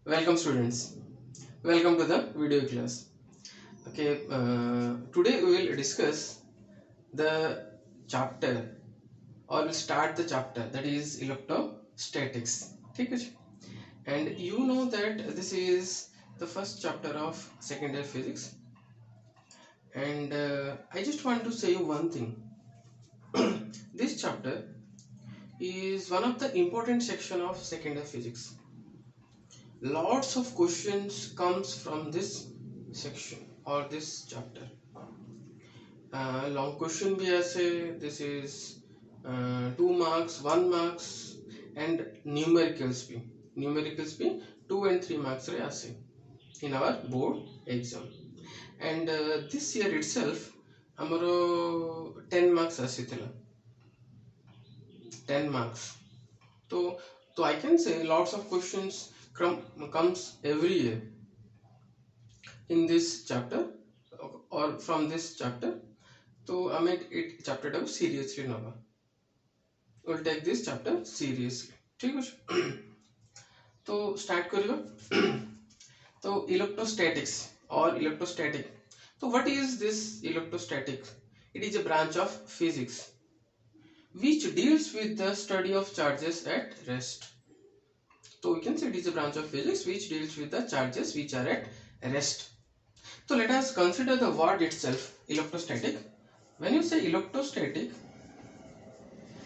Welcome students. Welcome to the video class. Okay, today we will discuss the chapter or we'll start the chapter that is electrostatics. ठीक है जी? And you know that this is the first chapter of second year physics. And I just want to say one thing. This chapter is one of the important section of second year physics. Lots of questions comes from this section or this chapter. Long question भी ऐसे, this is 2 marks, 1 marks and numericals भी 2 and 3 marks रे आसे in our board exam. And this year itself हमरो 10 marks आसीथिला 10 marks. तो I can say lots of questions comes every year in this chapter or from this chapter. तो ଆମେ ଏ chapter ଟାକୁ seriously नबा. We'll take this chapter seriously. ठीक ଅଛି? तो start करियो. तो electrostatics or electrostatic. So what is this electrostatic? It is a branch of physics which deals with the study of charges at rest. So we can say it is a branch of physics which deals with the charges which are at rest. So let us consider the word itself, electrostatic. When you say electrostatic,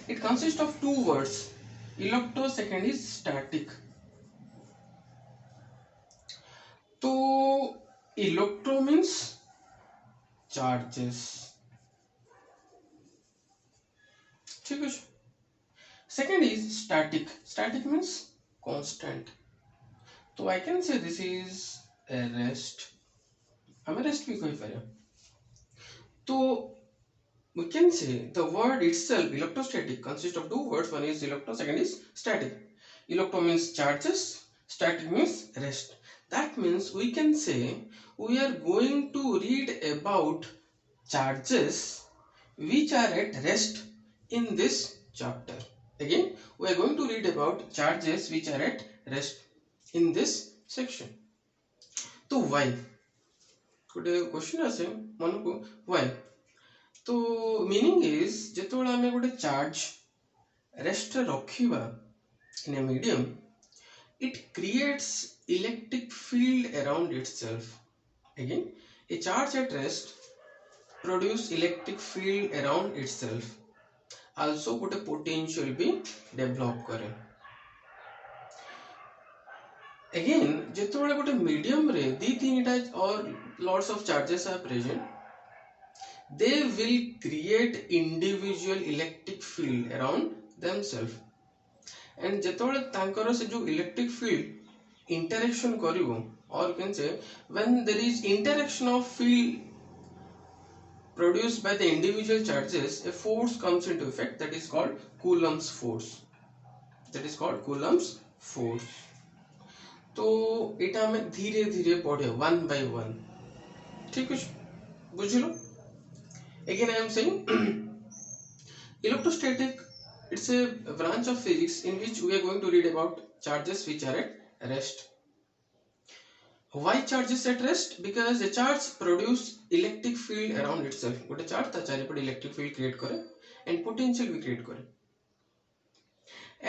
it consists of two words. Electro second is static. So electro means charges. ठीक है. Second is static. Static means constant. So I can say this is a rest. हमें rest भी कोई पाया. तो we can say the word itself electrostatic consists of two words. One is electro, second is static. Electro means charges, static means rest. That means we can say we are going to read about charges which are at rest in this chapter. Again, we are going to read about charges which are at rest in this section. So why? Good question आसे मन को why? तो meaning is जेतोळे आमे गोटे charge rest रखिबा in a medium it creates electric field around itself. Again a charge at rest produce electric field around itself, also गोटे potential भी डेवलप करे. अगेन जेतोळे गोटे मीडियम रे दी तीनटा और lots of charges are present, they will create individual electric field around themselves. And जेतोळे तांकर से जो electric field interaction करिवो, or you can say when there is interaction of field produced by the individual charges, a force comes into effect that is called Coulomb's force. That is called Coulomb's force. तो एटा हमें धीरे धीरे पढ़े one by one. ठीक है, बुझलो? Again I am saying electrostatic, it's a branch of physics in which we are going to read about charges which are at rest. Why charges at rest? Because a charge produce electric field around itself. गोटे charge ता चारिपटे electric field create करे and potential भी create करे.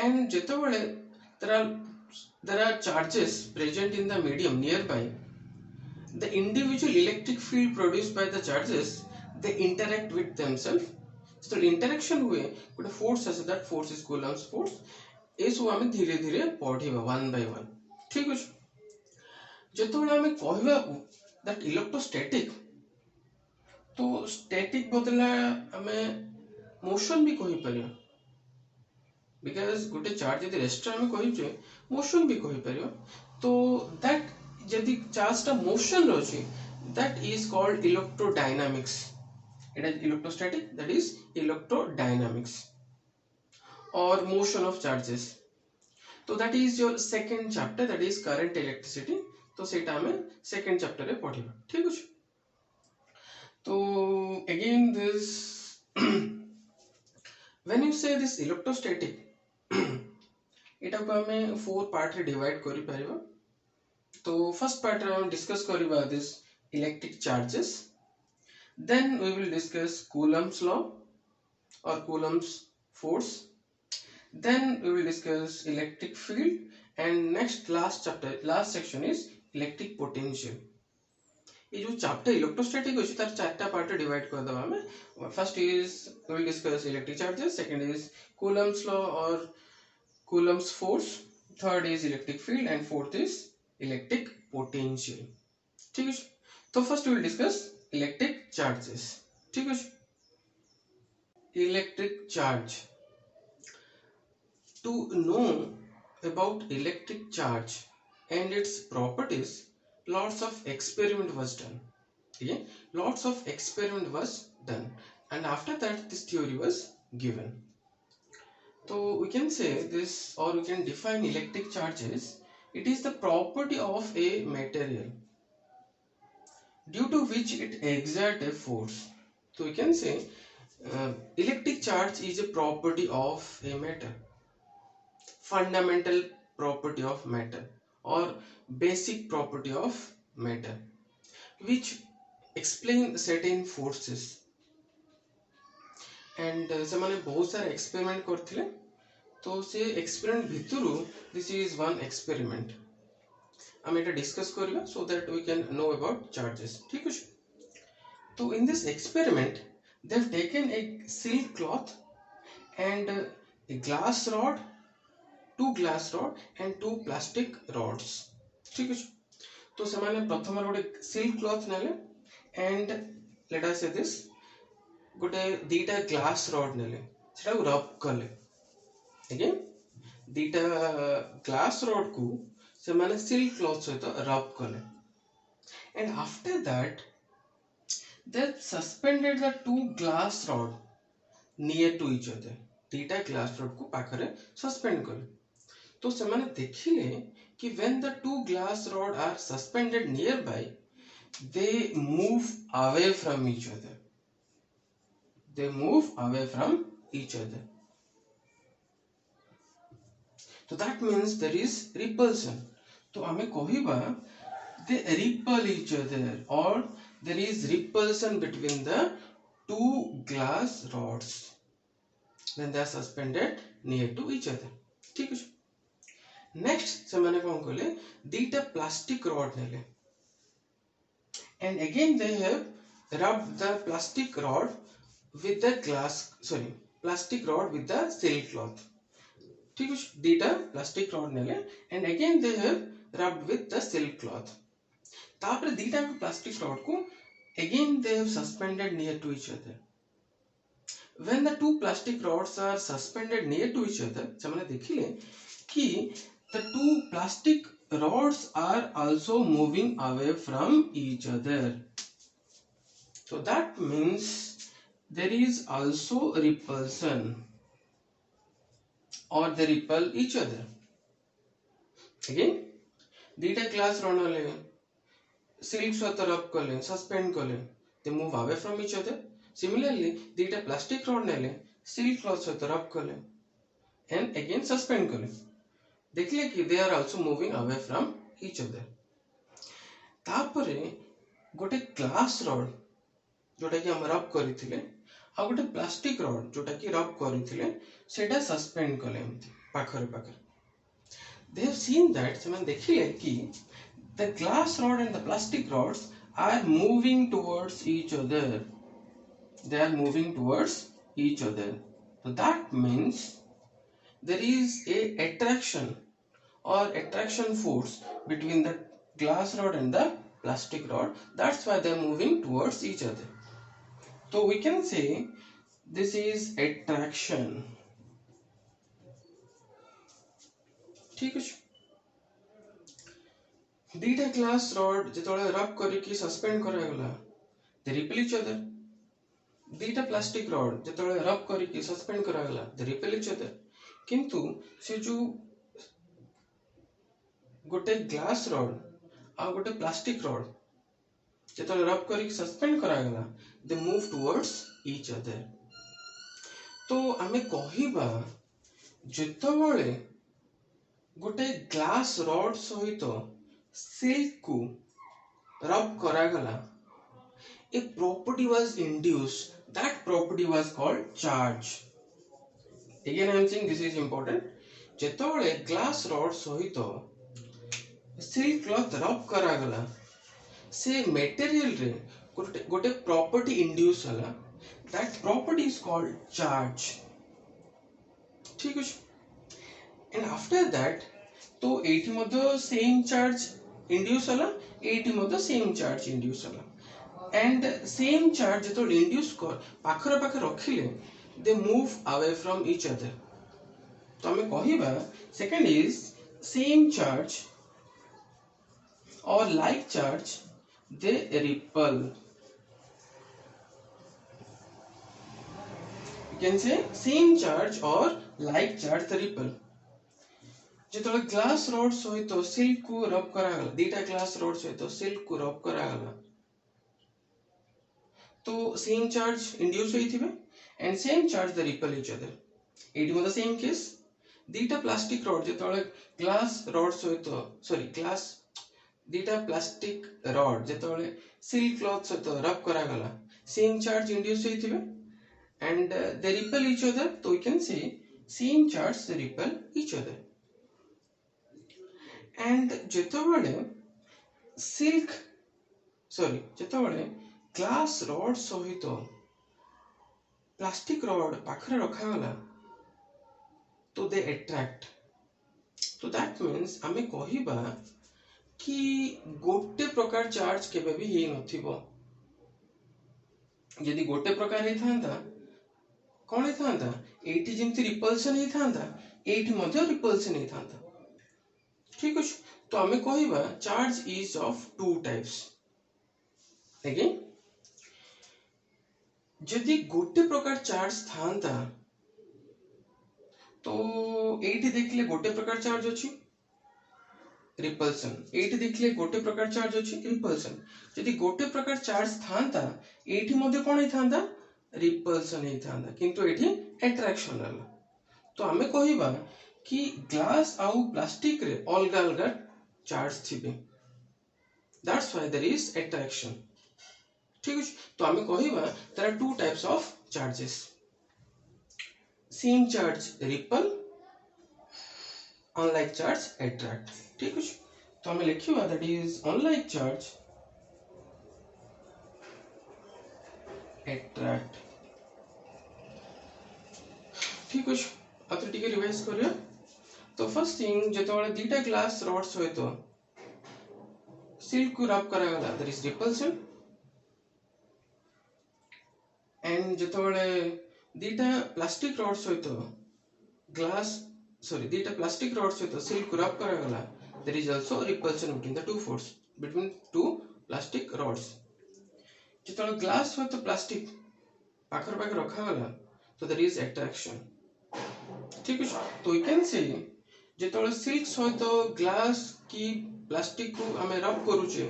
And जेतोळे there are charges present in the medium nearby, the individual electric field produced by the charges, they interact with themselves. So interaction हुए गोटे force आसे, that force is Coulomb's force. ए सब आमे धीरे धीरे पढ़िबा one by one. ठीक अछि? जेतोळे आमे कहबा that electrostatic, तो static बदला आमे motion भी कहि परियो. Because गोटे चार्ज यदि रेस्ट आमे कहिचे motion भी कहि परियो, तो that यदि चार्ज ता motion रछि, that is called electrodynamics. It is electrostatic, that is electrodynamics or motion of charges. So that is your second chapter, that is current electricity. तो सेटा हमें second chapter रे पढ़िबा. ठीक अछि? तो again this when you say this electrostatic एटा को हमें four part रे divide करि परिबा. तो फर्स्ट पार्ट रे हम डिस्कस करबा this electric charges, then we will discuss Coulomb's law or Coulomb's force, then we will discuss electric field, and next last chapter last section is electric potential. ये जो chapter electrostatic अछि तार चारटा part divide कर दबा हमें. First is we will discuss electric charges, second is Coulomb's law और Coulomb's force, third is electric field and fourth is electric potential. ठीक है. तो first we will discuss electric charges. ठीक है. Electric charge. To know about electric charge and its properties, lots of experiment was done. Okay, lots of experiment was done, and after that this theory was given. So we can say this, or we can define electric charges. It is the property of a material due to which it exerts a force. So we can say electric charge is a property of a matter, fundamental property of matter or basic property of matter, which explain certain forces. And ସେମାନେ बहुत सारे experiment करथिले, तो से experiment भितरु this is one experiment हम एटा discuss करबा so that we can know about charges. ठीक है. तो in this experiment they have taken a silk cloth and a glass rod, two glass rod and two plastic rods. ठीक है. तो ସେମାନେ प्रथम गोटे सिल्क क्लॉथ नेले एंड लेट अस से दिस गोटे दीटा ग्लास रॉड नेले सेटा को रब कले. ओके, दीटा ग्लास रॉड को ସେମାନେ सिल्क क्लॉथ सहित रब कले, and after that they suspended the two glass rod near to each other. दीटा ग्लास रॉड को पाखरे सस्पेंड कले. तो ସେମାନେ देखिले कि when the two glass rod are suspended nearby, they move away from each other. They move away from each other. So that means there is repulsion. तो हमें कहिबा they repel each other, or there is repulsion between the two glass rods when they are suspended near to each other. ठीक है. Next ସେମାନେ कौन कले दीटा plastic rod नेले, and again they have rubbed the plastic rod with the plastic rod with the silk cloth. ठीक है. दीटा plastic rod नेले and again they have rubbed with the silk cloth. तापर दीटा प्लास्टिक रॉड को again they have suspended near to each other. When the two plastic rods are suspended near to each other, ସେମାନେ देखिले कि the two plastic rods are also moving away from each other. So that means there is also repulsion, or they repel each other. Again, dita glass rod ले silk सहित rub कले, suspend कले, they move away from each other. Similarly, dita plastic rod नेले silk cloth सहित rub कले and again suspend कले. देखिले कि they are also moving away from each other. तापरे गोटे ग्लास रॉड जोटा कि हम रब करिथिले आ गोटे प्लास्टिक रॉड जोटा कि रब करिथिले सेटा सस्पेंड कले एमती पाखरे पाखरे. they have seen that ସେମାନେ देखिले कि the glass rod and the plastic rods are moving towards each other. They are moving towards each other. So that means there is a attraction or attraction force between the glass rod and the plastic rod. That's why they are moving towards each other. So we can say this is attraction. ठीक है. दीटा glass rod जेतोले rub करिकी suspend करा गला they repel each other. दीटा plastic rod जेतोले rub करिकी suspend करा गला they repel each other. किंतु से जो गोटे ग्लास रॉड आ गोटे प्लास्टिक रॉड जेतोले रब करिकी सस्पेंड करा गला they move towards each other. तो आमे कहिबा जेतोले गोटे ग्लास रॉड सहित सिल्क को रब करागला, a property was induced. That property was called charge. Again, I am saying this is important. ଯେତେବେଳେ glass rod ସହିତ silk cloth rub କରାଗଲା, ସେ material ରେ ଗୋଟେ property induce ହେଲା. That property is called charge. ठीक ଅଛି. And after that, तो एठी ମଧ୍ୟ same charge induce ହେଲା, एठी ମଧ୍ୟ same charge induce ହେଲା. And same charge ଯେତେବେଳେ induce ପାଖରେ ପାଖରେ ରଖିଲେ, they move away from each other. तो ଆମେ କହିବା second is same charge or like charge they repel. You can say same charge or like charge they repel. ଯେତେବେଳେ glass rod ସହିତ silk କୁ ରବ୍ କରାଗଲା, ଦିଟା ଗ୍ଲାସ୍ ରଡ୍ ସହିତ silk କୁ ରବ୍ କରାଗଲା, तो सेम चार्ज इंड्यूस होइथिबे and same charge the repel each other. एटी मत सेम केस दीटा प्लास्टिक रॉड जेतळे ग्लास रॉड सहित सॉरी ग्लास दीटा प्लास्टिक रॉड जेतळे सिल्क क्लॉथ सहित रब करा गला, सेम चार्ज इंड्यूस होइथिबे and they repel each other. तो we can say same charge they repel each other. And जेतळे सिल्क सॉरी जेतळे ग्लास रॉड सहित प्लास्टिक रॉड पाखरे रखा गला, तो दे अट्रैक्ट. तो दैट मीन्स आमे कहिबा कि गोटे प्रकार चार्ज केबे भी हे नथिबो. यदि गोटे प्रकार हे थांता कोन हे थांता, एटी जेंति रिपल्सन हे थांता, एटी मध्ये रिपल्सन हे थांता. ठीक अछि. तो आमे कहिबा charge is of two types. Again यदि गोटे प्रकार चार्ज थांता, तो एटी देखले गोटे प्रकार चार्ज अछि रिपल्सन, एटी देखले गोटे प्रकार चार्ज अछि रिपल्सन. यदि गोटे प्रकार चार्ज थांता, एटी मध्ये कोन हे थांता, रिपल्सन हे थांता, किंतु एटी अट्रैक्शन हला. तो आमे कहिबा कि ग्लास आउ प्लास्टिक रे अलगा अलगा चार्ज थिबे. That's why there is attraction. ठीक है. तो आमे कहिबा there are two types of charges. Same charge repel, unlike charge attract. ठीक है. तो आमे लिखिबा that is unlike charge attract. ठीक है. अब टिके रिवाइज करियो. तो फर्स्ट थिंग जेतोळे दीटा ग्लास रॉड सहित सिल्क को रब करा गला, देयर इज रिपल्सन. एंड जेतोळे दीटा प्लास्टिक रॉड सहित ग्लास सॉरी दीटा प्लास्टिक रॉड सहित सिल्क को रब करा गला, there is also repulsion between the two force between two plastic rods. जेतोळे ग्लास सहित प्लास्टिक पाखर पाखर रखा गला, तो देयर इज अट्रैक्शन. ठीक है. तो वी कैन से जेतोळे सिल्क सहित ग्लास की प्लास्टिक को हमें रब करूचे,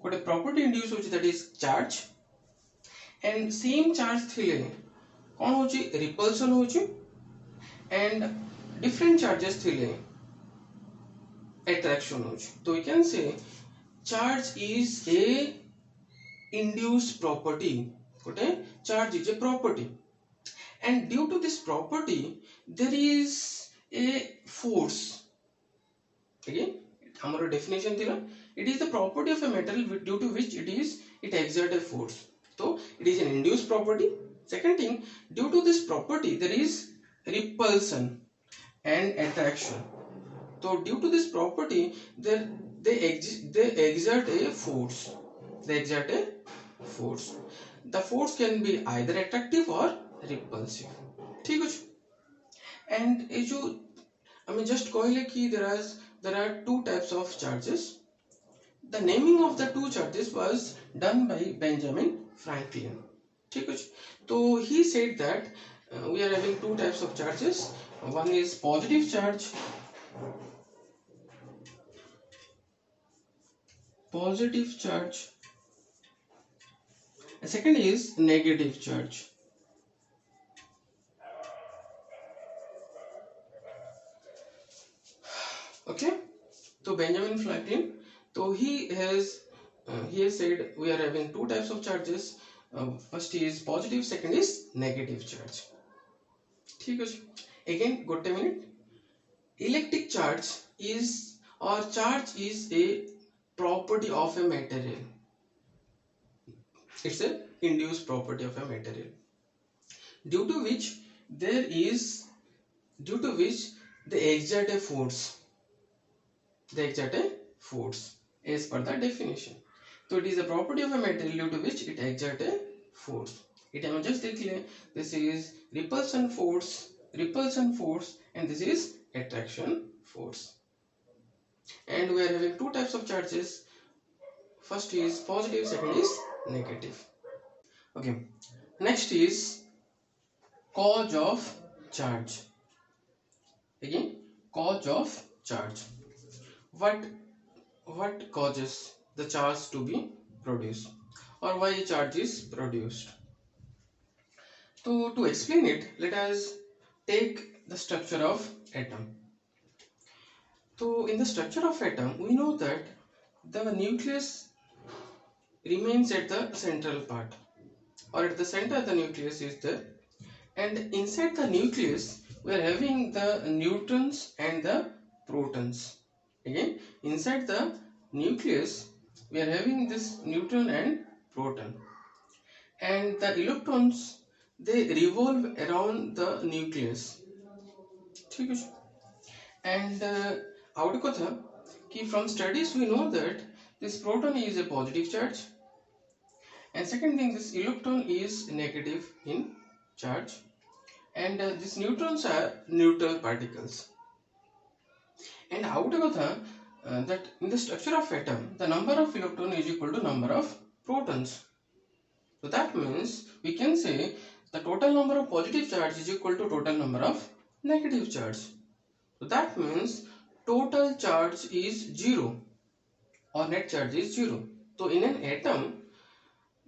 गोटे प्रॉपर्टी इंड्यूस होची that is charge. And same charge थिले कौन होची रिपल्सन होची, एंड डिफरेंट चार्जेस थिले अट्रैक्शन होची. तो we can say charge is a induced property. गोटे charge is a property, and due to this property there is a force. Again our definition thila, it is the property of a metal due to which it exert a force. So it is an induced property. Second thing, due to this property there is repulsion and attraction. So due to this property they exert a force. They exert a force. The force can be either attractive or repulsive. ठीक है. And ये जो हमें just कहले कि there are two types of charges. The naming of the two charges was done by Benjamin Franklin. ठीक है. तो he said that we are having two types of charges. One is positive charge, and second is negative charge. Okay. तो Benjamin Franklin So he has said we are having two types of charges. First is positive, second is negative charge. ठीक है. Again, got a minute. Electric charge is or charge is a property of a material. It's a induced property of a material due to which there is due to which they exert a force. They exert a force as per the definition. So it is a property of a material due to which it exert a force. It हम just देख लें. This is repulsion force, and this is attraction force. And we are having two types of charges. First is positive, second is negative. Okay. Next is cause of charge. Again, cause of charge. What causes the charge to be produced, or why a charge is produced? To explain it, let us take the structure of atom. So in the structure of atom, we know that the nucleus remains at the central part, or at the center the nucleus is there, and inside the nucleus we are having the neutrons and the protons. Again, inside the nucleus we are having this neutron and proton, and the electrons they revolve around the nucleus. ठीक है. And और कथा कि from studies we know that this proton is a positive charge, and second thing, this electron is negative in charge, and these neutrons are neutral particles. And out that in the structure of atom, the number of electron is equal to number of protons. So that means we can say the total number of positive charge is equal to total number of negative charge. So that means total charge is 0, or net charge is 0. So in an atom,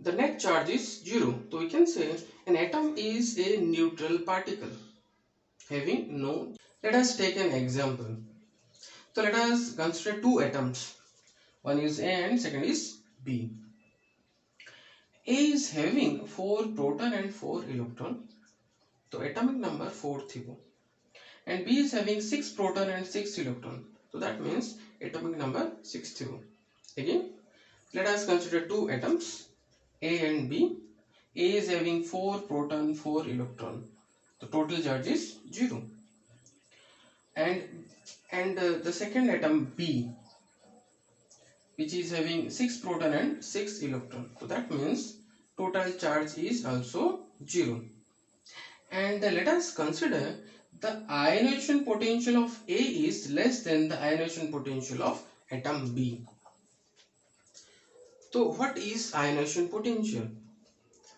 the net charge is 0. So we can say an atom is a neutral particle having no. Let us take an example. So let us consider two atoms. One is A and second is B. A is having 4 proton and 4 electron. So atomic number 4 thibo. And B is having 6 proton and 6 electron. So that means atomic number 6 thibo. Again, let us consider two atoms A and B. A is having 4 proton, 4 electron. The total charge is 0. And the second atom B, which is having 6 proton and 6 electron. So that means total charge is also 0. And let us consider the ionization potential of A is less than the ionization potential of atom B. So what is ionization potential?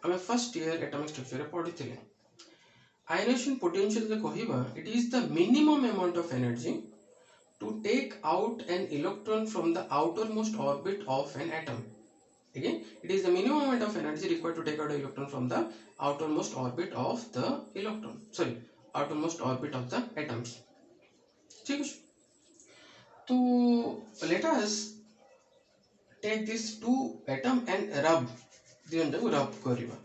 I first year atomic structure पढ़ी. Ionization potential it is the minimum amount of energy to take out an electron from the outermost orbit of an atom. Again, it is the minimum amount of energy required to take out an electron from the outermost orbit of the outermost orbit of the atoms. So let us take these two atom and rub. Rub kariba.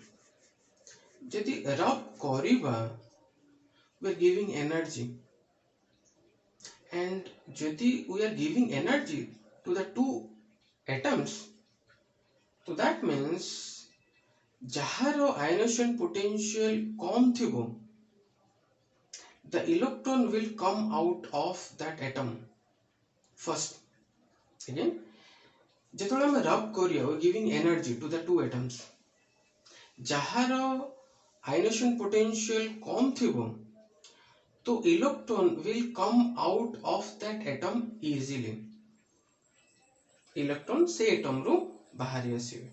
Jodi rub kariba, we are giving energy, and jodi we are giving energy to the two atoms. So that means jahar ionization potential कम थिबो, the electron will come out of that atom first. Again, जेतोला हम रब करिया, we are giving energy to the two atoms. जहार ionization potential कम थिबो, तो electron will come out of that atom easily. Electron से atom रो बाहरी आसीबे.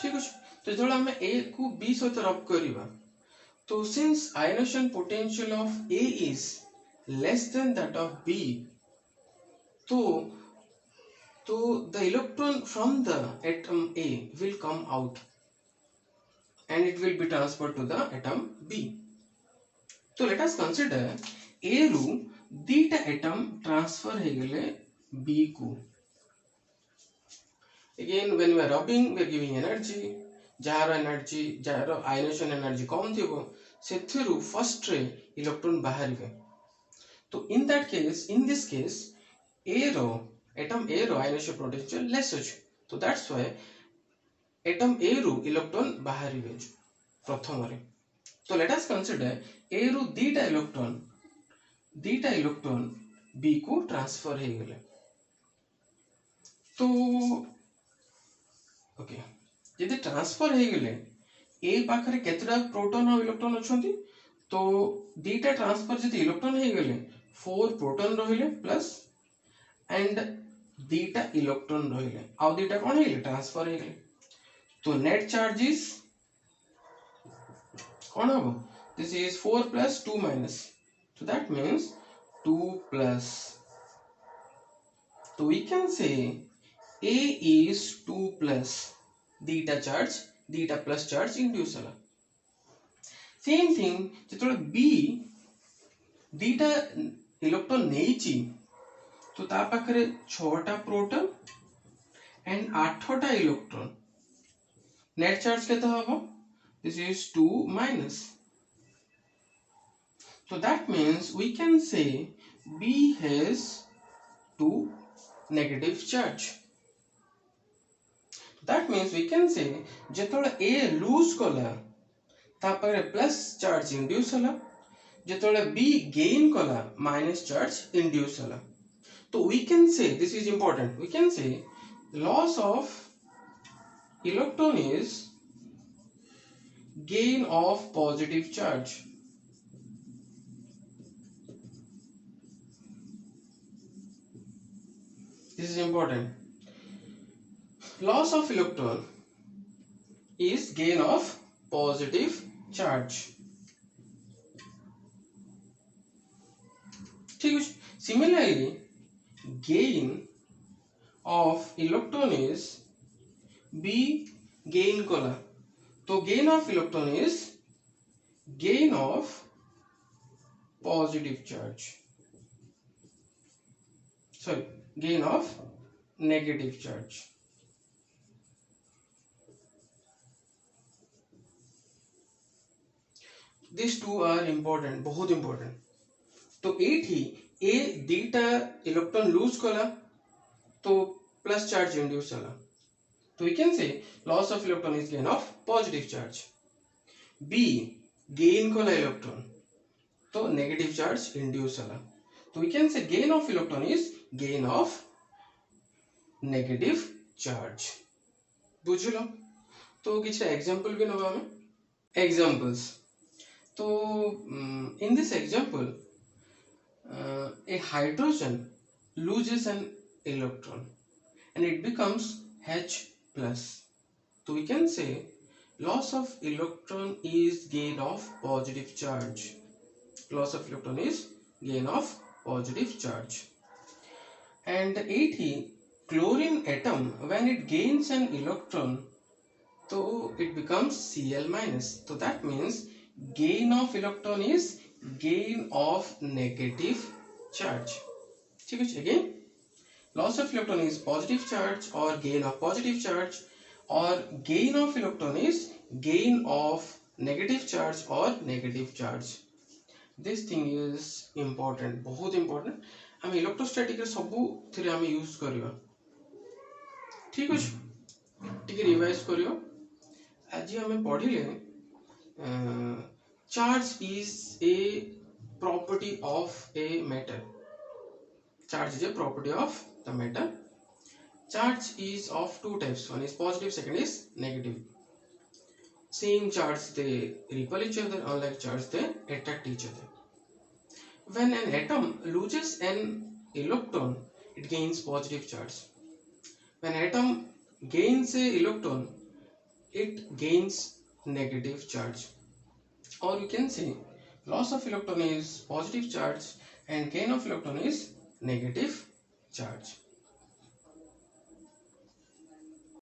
ठीक अछि. तो जेतोला हम A को B सहित रब करिवा, तो since ionization potential of A is less than that of B, so the electron from the atom A will come out and it will be transferred to the atom B. So let us consider A रू दीटा atom transfer हे गेले B को. Again, when we are rubbing, we are giving energy. जार ionization energy कम थी से first रे electron बाहर। तो in that case, in this case ए रो एटम ए रो आयनेशन पोटेंशियल लेस अछि। तो दैट्स व्हाई एटम ए रू इलेक्ट्रॉन बाहर प्रथम रे। तो लेट अस कंसीडर ए रू दीटा इलेक्ट्रॉन बी को ट्रांसफर हो गले। तो ओके, यदि ट्रांसफर हो गले ए पाखरे केतरा प्रोटॉन और इलेक्ट्रॉन अछंती। तो दीटा ट्रांसफर जति इलेक्ट्रॉन हो गले 4 प्रोटॉन रहिले प्लस एंड दीटा इलेक्ट्रॉन रहिले आउ दीटा कोन हेले ट्रांसफर हो गले। तो नेट चार्ज इज कोन हो, this is 4 plus 2 minus, so that means 2 plus. So we can say A is 2 plus theta charge, theta plus charge induce होला। Same thing जेतोले B theta इलेक्ट्रॉन नेइची तो ता पाखरे 6टा प्रोटॉन एंड 8टा electron, net charge केते हबो, this is 2 minus. So that means we can say B has 2 negative charge. That means we can say जेतोले A lose कला ता पर प्लस चार्ज इंड्यूस होला, जेतोले B gain कला माइनस चार्ज इंड्यूस होला। तो we can say, this is important, we can say loss of electron is gain of positive charge. This is important. Loss of electron is gain of positive charge. ठीक है। Similarly, gain of electron is B gain कला। तो gain of electron is gain of positive charge. Sorry, gain of negative charge. These two are important, बहुत important. तो एठी ए दीटा electron lose कला तो plus charge induce होला। तो we can say loss of electron is gain of positive charge. बी gain कला electron तो नेगेटिव चार्ज इंड्यूस होला। तो we can say gain of electron is gain of negative charge. बुझलो। तो किछटा एग्जांपल भी नबा हमें एग्जांपल्स। तो in this example a hydrogen loses an electron and it becomes H plus. So we can say loss of electron is gain of positive charge. Loss of electron is gain of positive charge. And 80 chlorine atom when it gains an electron so it becomes Cl minus. So that means gain of electron is gain of negative charge. ठीक है। Again, loss of electron is positive charge or gain of positive charge, or gain of electron is gain of negative charge or negative charge. This thing is important, बहुत important. हम electrostatic रे सबु थिरे हम use करियो। ठीक अछि। टिके revise करियो। आज हम पढ़िले charge is a property of a matter. Charge is a property of the matter. Charge is of two types. One is positive, second is negative. Same charge they repel each other, unlike charge they attract each other. When an atom loses an electron, it gains positive charge. When an atom gains a electron, it gains negative charge. Or you can say loss of electron is positive charge and gain of electron is negative charge.